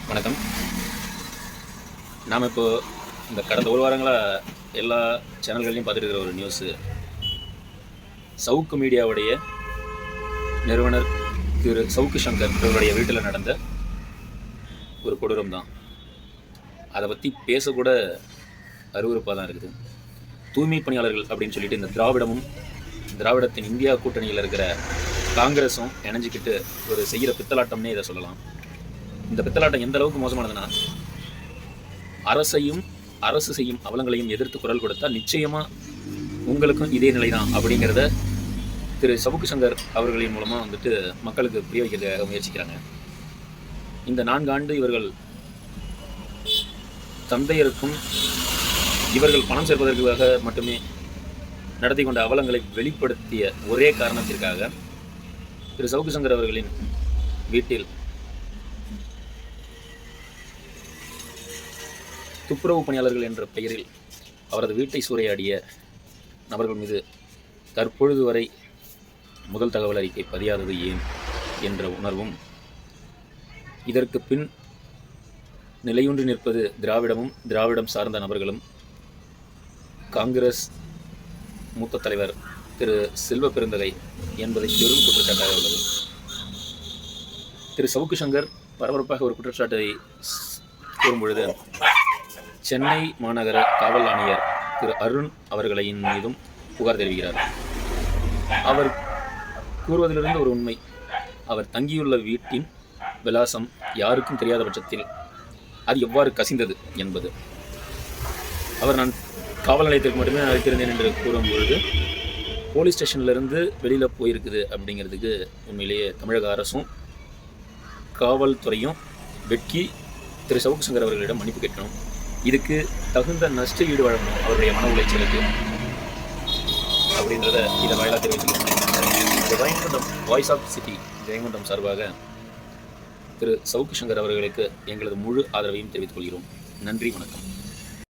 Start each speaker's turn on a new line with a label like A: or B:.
A: வணக்கம். நாம் இப்போ இந்த கடந்த ஒரு வாரங்களாக எல்லா சேனல்கள்லையும் பார்த்துட்டு இருக்கிற ஒரு நியூஸு, சவுக்கு மீடியாவுடைய நிறுவனர் திரு சவுக்கு சங்கர் அவருடைய வீட்டில் நடந்த ஒரு கொடூரம் தான். அதை பற்றி பேசக்கூட அருவருப்பாக தான் இருக்குது. தூய்மை பணியாளர்கள் அப்படின்னு சொல்லிட்டு இந்த திராவிடத்தின் இந்தியா கூட்டணியில் இருக்கிற காங்கிரஸும் இணைஞ்சிக்கிட்டு ஒரு செய்கிற பித்தலாட்டம்னே இதை சொல்லலாம். இந்த பித்தலாட்டம் எந்த அளவுக்கு மோசமானதுன்னா, அரசு செய்யும் அவலங்களையும் எதிர்த்து குரல் கொடுத்தா நிச்சயமாக உங்களுக்கும் இதே நிலை தான் அப்படிங்கிறத திரு சவுக்கு சங்கர் அவர்களின் மூலமாக மக்களுக்கு புரிய வைக்க முயற்சிக்கிறாங்க. இந்த 4 ஆண்டு இவர்கள் தந்தையருக்கும் இவர்கள் பணம் சேர்ப்பதற்காக மட்டுமே நடத்தி கொண்ட அவலங்களை வெளிப்படுத்திய ஒரே காரணத்திற்காக திரு சவுக்கு சங்கர் அவர்களின் வீட்டில் துப்புரவு பணியாளர்கள் என்ற பெயரில் அவரது வீட்டை சூறையாடிய நபர்கள் மீது தற்பொழுது வரை முதல் தகவல் அறிக்கை பதியாதது ஏன் என்ற உணர்வும், இதற்கு பின் நிலையுன்று நிற்பது திராவிடம் சார்ந்த நபர்களும் காங்கிரஸ் மூத்த தலைவர் திரு செல்வ பெருந்தகை என்பதை பெரும் குற்றச்சாட்டாக உள்ளது. திரு சவுக்கு சங்கர் பரபரப்பாக ஒரு குற்றச்சாட்டை கூறும்பொழுது, சென்னை மாநகர காவல் ஆணையர் திரு அருண் அவர்களின் மீதும் புகார் தெரிவிக்கிறார். அவர் கூறுவதிலிருந்து ஒரு உண்மை, அவர் தங்கியுள்ள வீட்டின் விலாசம் யாருக்கும் தெரியாத பட்சத்தில் அது எவ்வாறு கசிந்தது என்பது. அவர் நான் காவல் நிலையத்திற்கு மட்டுமே அழைத்திருந்தேன் என்று கூறும்பொழுது, போலீஸ் ஸ்டேஷன்லேருந்து வெளியில் போயிருக்குது அப்படிங்கிறதுக்கு உண்மையிலேயே தமிழக அரசும் காவல்துறையும் வெட்கி திரு சவுக்கு சங்கர் அவர்களிடம் மன்னிப்பு கேட்கணும். இதுக்கு தகுந்த நஷ்ட ஈடு வழங்கணும் அவருடைய மன உளைச்சலுக்கு அப்படின்றத இதை வாயிலாக தெரிவித்துக்கிறேன். Jayankondam voice of city Jayankondam சார்பாக திரு சவுக்கு சங்கர் அவர்களுக்கு எங்களது முழு ஆதரவையும் தெரிவித்துக் கொள்கிறோம். நன்றி, வணக்கம்.